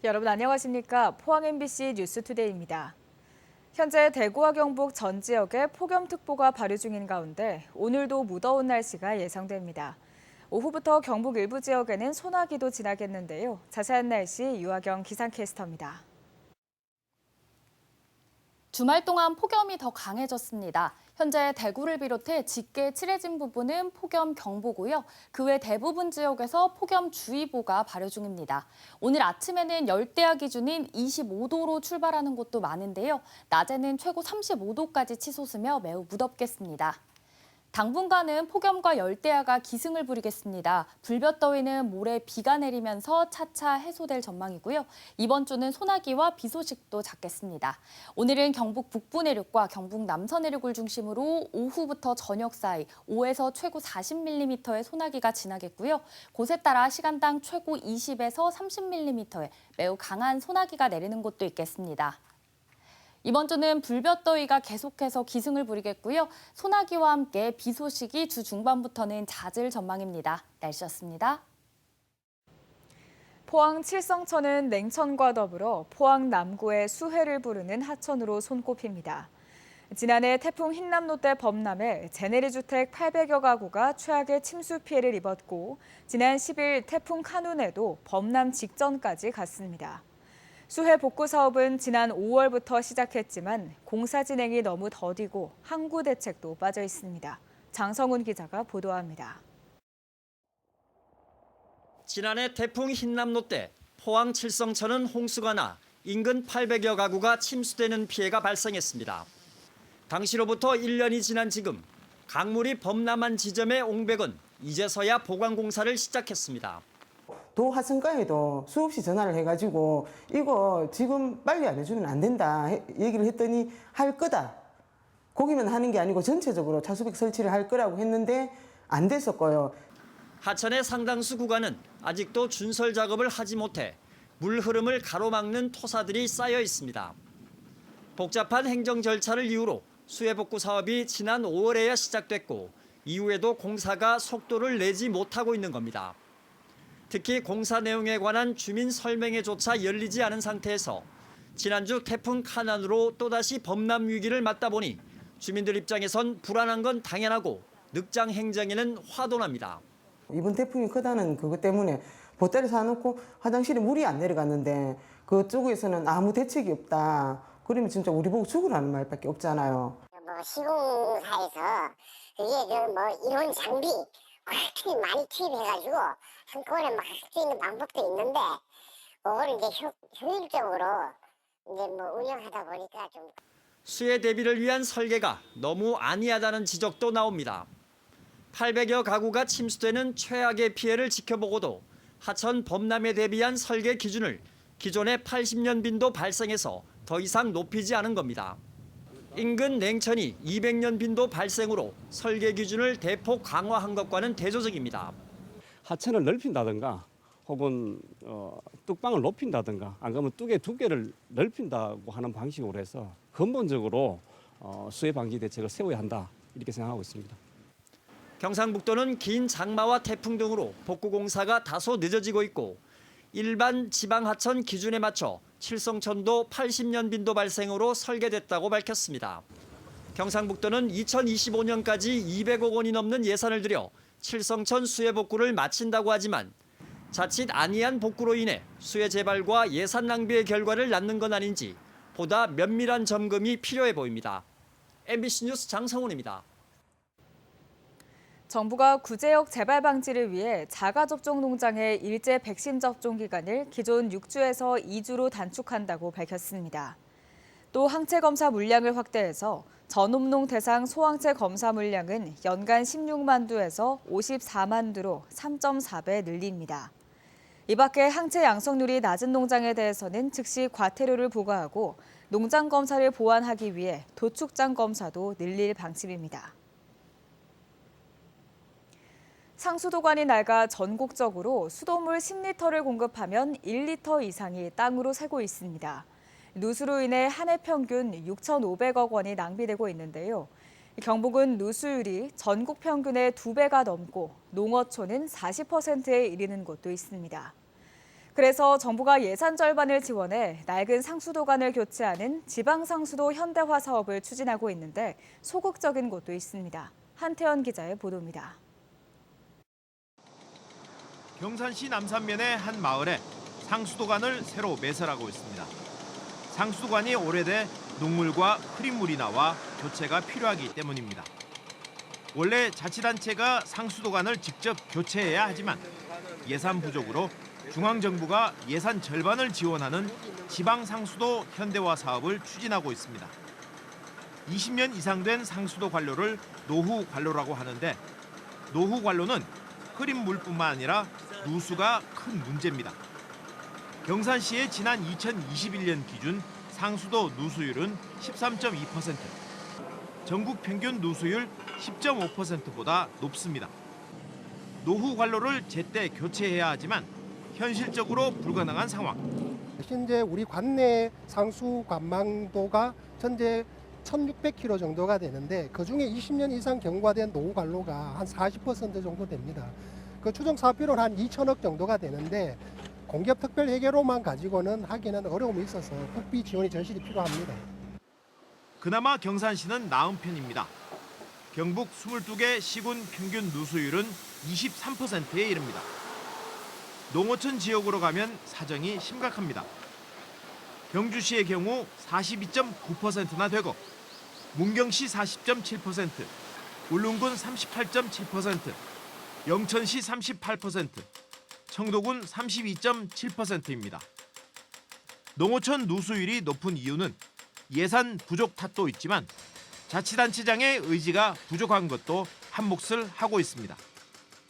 여러분 안녕하십니까? 포항 MBC 뉴스투데이입니다. 현재 대구와 경북 전 지역에 폭염특보가 발효 중인 가운데 오늘도 무더운 날씨가 예상됩니다. 오후부터 경북 일부 지역에는 소나기도 지나겠는데요. 자세한 날씨 유하경 기상캐스터입니다. 주말 동안 폭염이 더 강해졌습니다. 현재 대구를 비롯해 짙게 칠해진 부분은 폭염 경보고요. 그 외 대부분 지역에서 폭염주의보가 발효 중입니다. 오늘 아침에는 열대야 기준인 25도로 출발하는 곳도 많은데요. 낮에는 최고 35도까지 치솟으며 매우 무덥겠습니다. 당분간은 폭염과 열대야가 기승을 부리겠습니다. 불볕더위는 모레 비가 내리면서 차차 해소될 전망이고요. 이번 주는 소나기와 비 소식도 잦겠습니다. 오늘은 경북 북부 내륙과 경북 남서 내륙을 중심으로 오후부터 저녁 사이 5에서 최고 40mm의 소나기가 지나겠고요. 곳에 따라 시간당 최고 20에서 30mm의 매우 강한 소나기가 내리는 곳도 있겠습니다. 이번 주는 불볕더위가 계속해서 기승을 부리겠고요. 소나기와 함께 비 소식이 주 중반부터는 잦을 전망입니다. 날씨였습니다. 포항 칠성천은 냉천과 더불어 포항 남구의 수해를 부르는 하천으로 손꼽힙니다. 지난해 태풍 흰남노 때 범람해 제네리 주택 800여 가구가 최악의 침수 피해를 입었고 지난 10일 태풍 카눈에도 범람 직전까지 갔습니다. 수해 복구 사업은 지난 5월부터 시작했지만 공사 진행이 너무 더디고 항구 대책도 빠져 있습니다. 장성훈 기자가 보도합니다. 지난해 태풍 흰남노 때 포항 칠성천은 홍수가 나 인근 800여 가구가 침수되는 피해가 발생했습니다. 당시로부터 1년이 지난 지금 강물이 범람한 지점의 옹백은 이제서야 보강 공사를 시작했습니다. 도 하천가에도 수없이 전화를 해가지고 이거 지금 빨리 안 해주면 안 된다 얘기를 했더니 할 거다. 거기만 하는 게 아니고 전체적으로 차수백 설치를 할 거라고 했는데 안 됐었고요. 하천의 상당수 구간은 아직도 준설 작업을 하지 못해 물 흐름을 가로막는 토사들이 쌓여 있습니다. 복잡한 행정 절차를 이유로 수해 복구 사업이 지난 5월에야 시작됐고 이후에도 공사가 속도를 내지 못하고 있는 겁니다. 특히 공사 내용에 관한 주민 설명회조차 열리지 않은 상태에서 지난주 태풍 카눈으로 또다시 범람 위기를 맞다 보니 주민들 입장에선 불안한 건 당연하고 늑장 행정에는 화도 납니다. 이번 태풍이 크다는 그것 때문에 보따리 사놓고 화장실에 물이 안 내려갔는데 그쪽에서는 아무 대책이 없다. 그러면 진짜 우리 보고 죽으라는 말밖에 없잖아요. 시공사에서 그게 이론 장비 특히 많이 투입해가지고 한꺼번에 막 할 수 있는 방법도 있는데 그거를 이제 효율적으로 운영하다 보니까 좀 수해 대비를 위한 설계가 너무 안이하다는 지적도 나옵니다. 800여 가구가 침수되는 최악의 피해를 지켜보고도 하천 범람에 대비한 설계 기준을 기존의 80년 빈도 발생에서 더 이상 높이지 않은 겁니다. 인근 냉천이 200년 빈도 발생으로 설계 기준을 대폭 강화한 것과는 대조적입니다. 하천을 넓힌다든가 혹은 뚝방을 높인다든가 안 그러면 뚝의 두께를 넓힌다고 하는 방식으로 해서 근본적으로 수해 방지 대책을 세워야 한다 이렇게 생각하고 있습니다. 경상북도는 긴 장마와 태풍 등으로 복구 공사가 다소 늦어지고 있고 일반 지방 하천 기준에 맞춰 칠성천도 80년 빈도 발생으로 설계됐다고 밝혔습니다. 경상북도는 2025년까지 200억 원이 넘는 예산을 들여 칠성천 수해 복구를 마친다고 하지만 자칫 안이한 복구로 인해 수해 재발과 예산 낭비의 결과를 낳는 건 아닌지 보다 면밀한 점검이 필요해 보입니다. MBC 뉴스 장성훈입니다. 정부가 구제역 재발 방지를 위해 자가접종 농장의 일제 백신 접종 기간을 기존 6주에서 2주로 단축한다고 밝혔습니다. 또 항체 검사 물량을 확대해서 전업농 대상 소항체 검사 물량은 연간 16만 두에서 54만 두로 3.4배 늘립니다. 이 밖에 항체 양성률이 낮은 농장에 대해서는 즉시 과태료를 부과하고 농장 검사를 보완하기 위해 도축장 검사도 늘릴 방침입니다. 상수도관이 낡아 전국적으로 수돗물 10리터를 공급하면 1리터 이상이 땅으로 새고 있습니다. 누수로 인해 한 해 평균 6,500억 원이 낭비되고 있는데요. 경북은 누수율이 전국 평균의 2배가 넘고 농어촌은 40%에 이르는 곳도 있습니다. 그래서 정부가 예산 절반을 지원해 낡은 상수도관을 교체하는 지방상수도 현대화 사업을 추진하고 있는데 소극적인 곳도 있습니다. 한태현 기자의 보도입니다. 경산시 남산면의 한 마을에 상수도관을 새로 매설하고 있습니다. 상수도관이 오래돼 녹물과 흐린물이 나와 교체가 필요하기 때문입니다. 원래 자치단체가 상수도관을 직접 교체해야 하지만 예산 부족으로 중앙정부가 예산 절반을 지원하는 지방상수도 현대화 사업을 추진하고 있습니다. 20년 이상 된 상수도 관로를 노후 관로라고 하는데 노후 관로는 흐린 물뿐만 아니라 누수가 큰 문제입니다. 경산시의 지난 2021년 기준 상수도 누수율은 13.2%, 전국 평균 누수율 10.5%보다 높습니다. 노후 관로를 제때 교체해야 하지만 현실적으로 불가능한 상황. 현재 우리 관내 상수 관망도가 현재 1,600km 정도가 되는데 그중에 20년 이상 경과된 노후 관로가 한 40% 정도 됩니다. 그 추정 사업비는 한 2천억 정도가 되는데 공기업 특별 회계로만 가지고는 하기는 어려움이 있어서 국비 지원이 절실히 필요합니다. 그나마 경산시는 나은 편입니다. 경북 22개 시군 평균 누수율은 23%에 이릅니다. 농어촌 지역으로 가면 사정이 심각합니다. 경주시의 경우 42.9%나 되고 문경시 40.7%, 울릉군 38.7%, 영천시 38%, 청도군 32.7%입니다. 농어촌 누수율이 높은 이유는 예산 부족 탓도 있지만 자치단체장의 의지가 부족한 것도 한 몫을 하고 있습니다.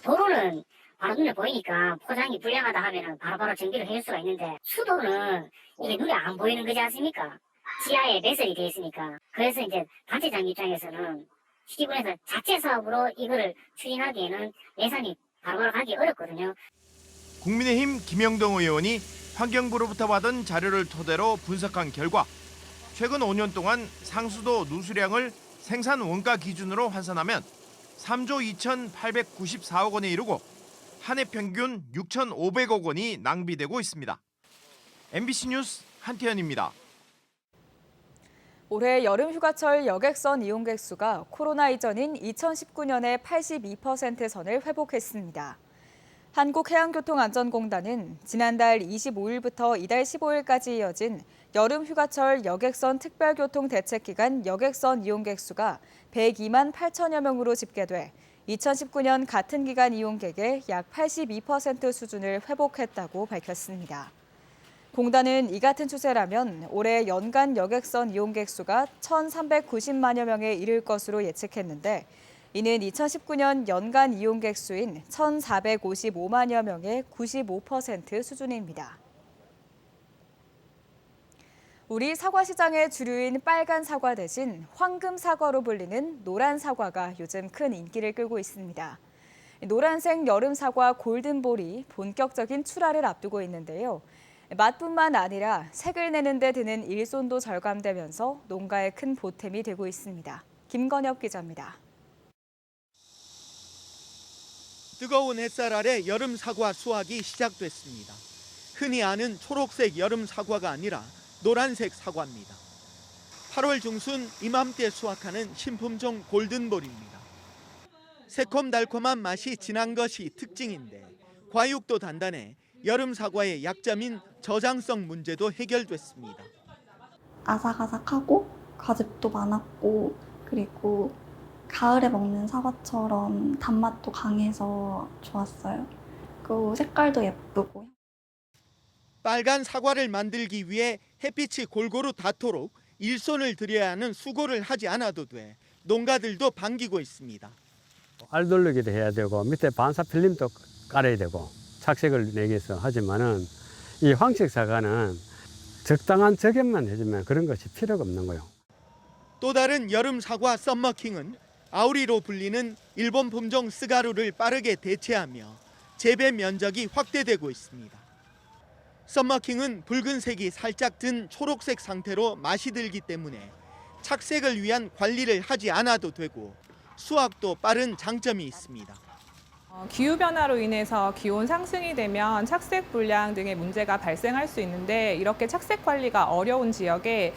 도로는 바로 눈에 보이니까 포장이 불량하다 하면 바로바로 정비를 해줄 수가 있는데 수도는 이게 눈에 안 보이는 거지 않습니까? 지하에 매설이 되어 있으니까. 그래서 이제 단체장 입장에서는 시군에서 자체 사업으로 이거를 추진하기에는 예산이 바로바로 가기 어렵거든요. 국민의힘 김영동 의원이 환경부로부터 받은 자료를 토대로 분석한 결과 최근 5년 동안 상수도 누수량을 생산 원가 기준으로 환산하면 3조 2,894억 원에 이르고 한 해 평균 6,500억 원이 낭비되고 있습니다. MBC 뉴스 한태현입니다. 올해 여름 휴가철 여객선 이용객 수가 코로나 이전인 2019년의 82% 선을 회복했습니다. 한국해양교통안전공단은 지난달 25일부터 이달 15일까지 이어진 여름 휴가철 여객선 특별교통대책기간 여객선 이용객 수가 102만 8천여 명으로 집계돼 2019년 같은 기간 이용객의 약 82% 수준을 회복했다고 밝혔습니다. 공단은 이 같은 추세라면 올해 연간 여객선 이용객 수가 1,390만여 명에 이를 것으로 예측했는데 이는 2019년 연간 이용객 수인 1,455만여 명의 95% 수준입니다. 우리 사과 시장의 주류인 빨간 사과 대신 황금 사과로 불리는 노란 사과가 요즘 큰 인기를 끌고 있습니다. 노란색 여름 사과 골든볼이 본격적인 출하를 앞두고 있는데요. 맛뿐만 아니라 색을 내는 데 드는 일손도 절감되면서 농가에 큰 보탬이 되고 있습니다. 김건엽 기자입니다. 뜨거운 햇살 아래 여름 사과 수확이 시작됐습니다. 흔히 아는 초록색 여름 사과가 아니라 노란색 사과입니다. 8월 중순 이맘때 수확하는 신품종 골든볼입니다. 새콤달콤한 맛이 진한 것이 특징인데 과육도 단단해 여름 사과의 약점인 저장성 문제도 해결됐습니다. 아삭아삭하고 과즙도 많았고 그리고 가을에 먹는 사과처럼 단맛도 강해서 좋았어요. 그 색깔도 예쁘고. 빨간 사과를 만들기 위해 햇빛이 골고루 닿도록 일손을 들여야 하는 수고를 하지 않아도 돼 농가들도 반기고 있습니다. 알 돌리기도 해야 되고 밑에 반사 필름도 깔아야 되고 착색을 내기 위해서 하지만은 이 황색 사과는 적당한 저격만 해주면 그런 것이 필요가 없는 거예요. 또 다른 여름 사과 썸머킹은 아우리로 불리는 일본 품종 스가루를 빠르게 대체하며 재배 면적이 확대되고 있습니다. 썸머킹은 붉은색이 살짝 든 초록색 상태로 맛이 들기 때문에 착색을 위한 관리를 하지 않아도 되고 수확도 빠른 장점이 있습니다. 기후변화로 인해서 기온 상승이 되면 착색 불량 등의 문제가 발생할 수 있는데 이렇게 착색 관리가 어려운 지역에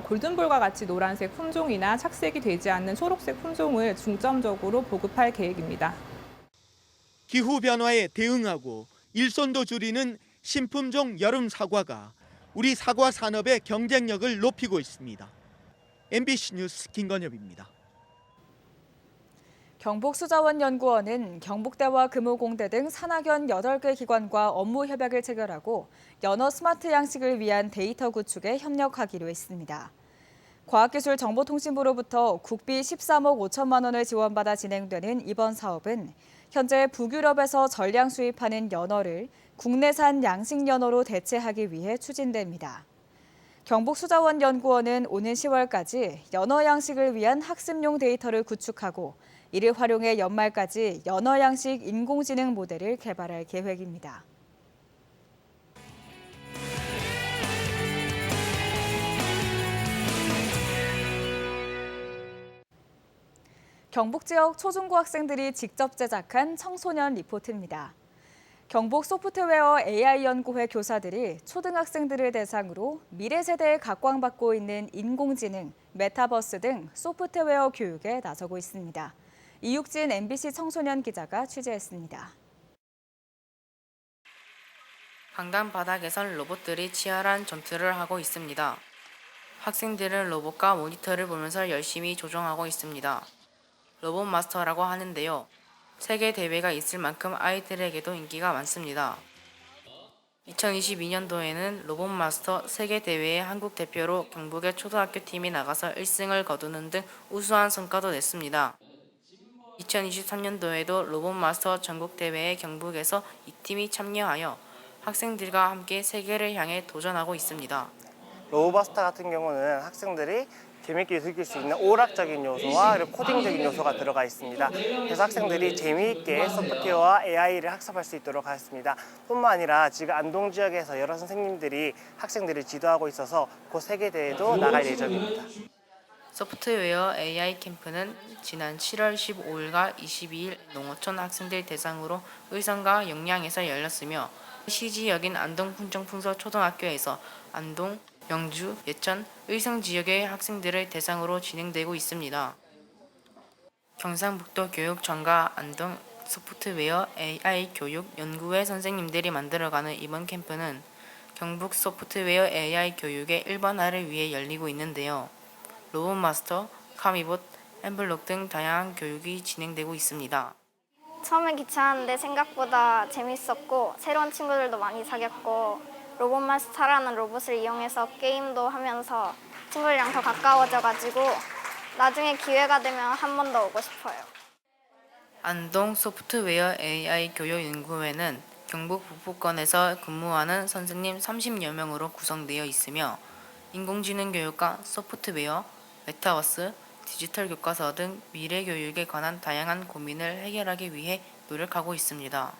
골든볼과 같이 노란색 품종이나 착색이 되지 않는 초록색 품종을 중점적으로 보급할 계획입니다. 기후변화에 대응하고 일손도 줄이는 신품종 여름 사과가 우리 사과 산업의 경쟁력을 높이고 있습니다. MBC 뉴스 김건엽입니다. 경북수자원연구원은 경북대와 금호공대 등 산학연 8개 기관과 업무 협약을 체결하고 연어 스마트 양식을 위한 데이터 구축에 협력하기로 했습니다. 과학기술정보통신부로부터 국비 13억 5천만 원을 지원받아 진행되는 이번 사업은 현재 북유럽에서 전량 수입하는 연어를 국내산 양식 연어로 대체하기 위해 추진됩니다. 경북수자원연구원은 오는 10월까지 연어 양식을 위한 학습용 데이터를 구축하고 이를 활용해 연말까지 연어 양식 인공지능 모델을 개발할 계획입니다. 경북 지역 초중고 학생들이 직접 제작한 청소년 리포트입니다. 경북 소프트웨어 AI연구회 교사들이 초등학생들을 대상으로 미래 세대에 각광받고 있는 인공지능, 메타버스 등 소프트웨어 교육에 나서고 있습니다. 이육진 MBC 청소년 기자가 취재했습니다. 강당 바닥에선 로봇들이 치열한 전투를 하고 있습니다. 학생들은 로봇과 모니터를 보면서 열심히 조종하고 있습니다. 로봇 마스터라고 하는데요. 세계 대회가 있을 만큼 아이들에게도 인기가 많습니다. 2022년도에는 로봇 마스터 세계 대회에 한국 대표로 경북의 초등학교 팀이 나가서 1승을 거두는 등 우수한 성과도 냈습니다. 2023년도에도 로봇 마스터 전국 대회에 경북에서 이 팀이 참여하여 학생들과 함께 세계를 향해 도전하고 있습니다. 로봇마스터 같은 경우는 학생들이 재미있게 즐길 수 있는 오락적인 요소와 그리고 코딩적인 요소가 들어가 있습니다. 그래서 학생들이 재미있게 소프트웨어와 AI를 학습할 수 있도록 하였습니다. 뿐만 아니라 지금 안동 지역에서 여러 선생님들이 학생들을 지도하고 있어서 곧 세계대회도 나갈 예정입니다. 소프트웨어 AI 캠프는 지난 7월 15일과 22일 농어촌 학생들 대상으로 의성과 영양에서 열렸으며 시지역인 안동 풍정풍서 초등학교에서 안동, 영주, 예천, 의성 지역의 학생들을 대상으로 진행되고 있습니다. 경상북도 교육청과 안동 소프트웨어 AI 교육 연구회 선생님들이 만들어가는 이번 캠프는 경북 소프트웨어 AI 교육의 일반화를 위해 열리고 있는데요. 로봇 마스터, 카미봇, 엠블록 등 다양한 교육이 진행되고 있습니다. 처음엔 귀찮았는데 생각보다 재밌었고 새로운 친구들도 많이 사귀었고 로봇마스터라는 로봇을 이용해서 게임도 하면서 친구들이랑 더 가까워져가지고 나중에 기회가 되면 한 번 더 오고 싶어요. 안동 소프트웨어 AI 교육연구회는 경북 북부권에서 근무하는 선생님 30여 명으로 구성되어 있으며 인공지능 교육과 소프트웨어, 메타버스, 디지털 교과서 등 미래 교육에 관한 다양한 고민을 해결하기 위해 노력하고 있습니다.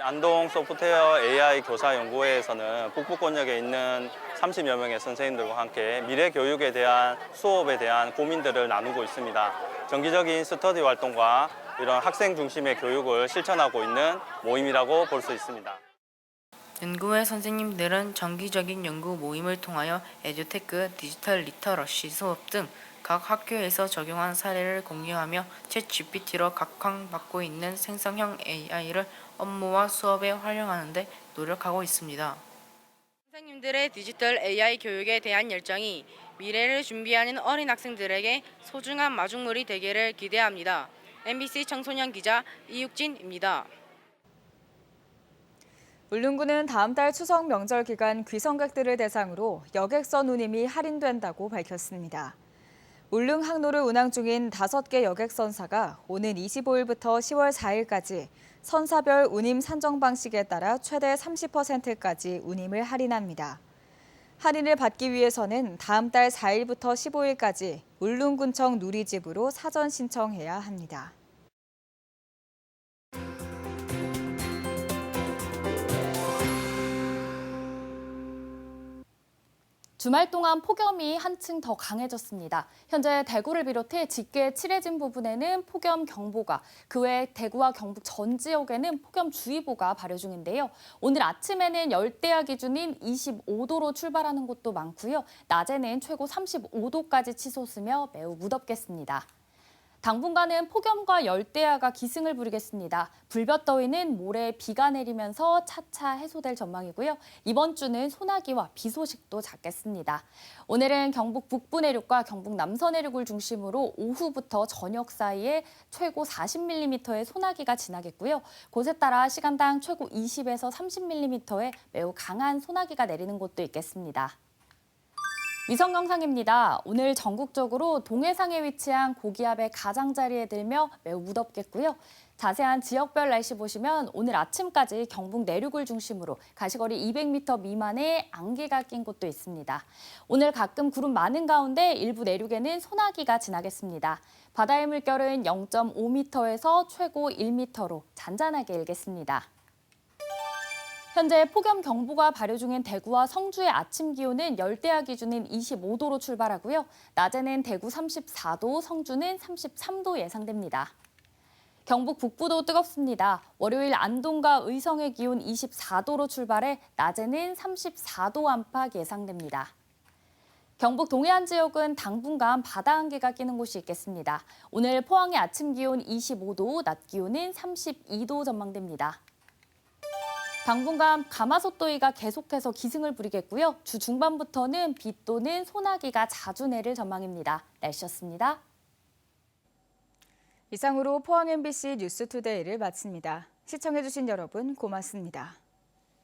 안동 소프트웨어 AI 교사연구회에서는 북부권역에 있는 30여 명의 선생님들과 함께 미래 교육에 대한 수업에 대한 고민들을 나누고 있습니다. 정기적인 스터디 활동과 이런 학생 중심의 교육을 실천하고 있는 모임이라고 볼 수 있습니다. 연구회 선생님들은 정기적인 연구 모임을 통하여 에듀테크, 디지털 리터러시 수업 등 각 학교에서 적용한 사례를 공유하며 챗GPT로 각광받고 있는 생성형 AI를 업무와 수업에 활용하는 데 노력하고 있습니다. 선생님들의 디지털 AI 교육에 대한 열정이 미래를 준비하는 어린 학생들에게 소중한 마중물이 되기를 기대합니다. MBC 청소년 기자 이육진입니다. 울릉군은 다음 달 추석 명절 기간 귀성객들을 대상으로 여객선 운임이 할인된다고 밝혔습니다. 울릉 항로를 운항 중인 5개 여객선사가 오는 25일부터 10월 4일까지 선사별 운임 산정 방식에 따라 최대 30%까지 운임을 할인합니다. 할인을 받기 위해서는 다음 달 4일부터 15일까지 울릉군청 누리집으로 사전 신청해야 합니다. 주말 동안 폭염이 한층 더 강해졌습니다. 현재 대구를 비롯해 짙게 칠해진 부분에는 폭염경보가, 그 외 대구와 경북 전 지역에는 폭염주의보가 발효 중인데요. 오늘 아침에는 열대야 기준인 25도로 출발하는 곳도 많고요. 낮에는 최고 35도까지 치솟으며 매우 무덥겠습니다. 당분간은 폭염과 열대야가 기승을 부리겠습니다. 불볕더위는 모레 비가 내리면서 차차 해소될 전망이고요. 이번 주는 소나기와 비 소식도 잦겠습니다. 오늘은 경북 북부 내륙과 경북 남서 내륙을 중심으로 오후부터 저녁 사이에 최고 40mm의 소나기가 지나겠고요. 곳에 따라 시간당 최고 20에서 30mm의 매우 강한 소나기가 내리는 곳도 있겠습니다. 위성 영상입니다. 오늘 전국적으로 동해상에 위치한 고기압의 가장자리에 들며 매우 무덥겠고요. 자세한 지역별 날씨 보시면 오늘 아침까지 경북 내륙을 중심으로 가시거리 200m 미만의 안개가 낀 곳도 있습니다. 오늘 가끔 구름 많은 가운데 일부 내륙에는 소나기가 지나겠습니다. 바다의 물결은 0.5m에서 최고 1m로 잔잔하게 일겠습니다. 현재 폭염경보가 발효 중인 대구와 성주의 아침 기온은 열대야 기준인 25도로 출발하고요. 낮에는 대구 34도, 성주는 33도 예상됩니다. 경북 북부도 뜨겁습니다. 월요일 안동과 의성의 기온 24도로 출발해 낮에는 34도 안팎 예상됩니다. 경북 동해안 지역은 당분간 바다 안개가 끼는 곳이 있겠습니다. 오늘 포항의 아침 기온 25도, 낮 기온은 32도 전망됩니다. 당분간 가마솥더위가 계속해서 기승을 부리겠고요. 주 중반부터는 비 또는 소나기가 자주 내릴 전망입니다. 날씨였습니다. 이상으로 포항 MBC 뉴스투데이를 마칩니다. 시청해주신 여러분 고맙습니다.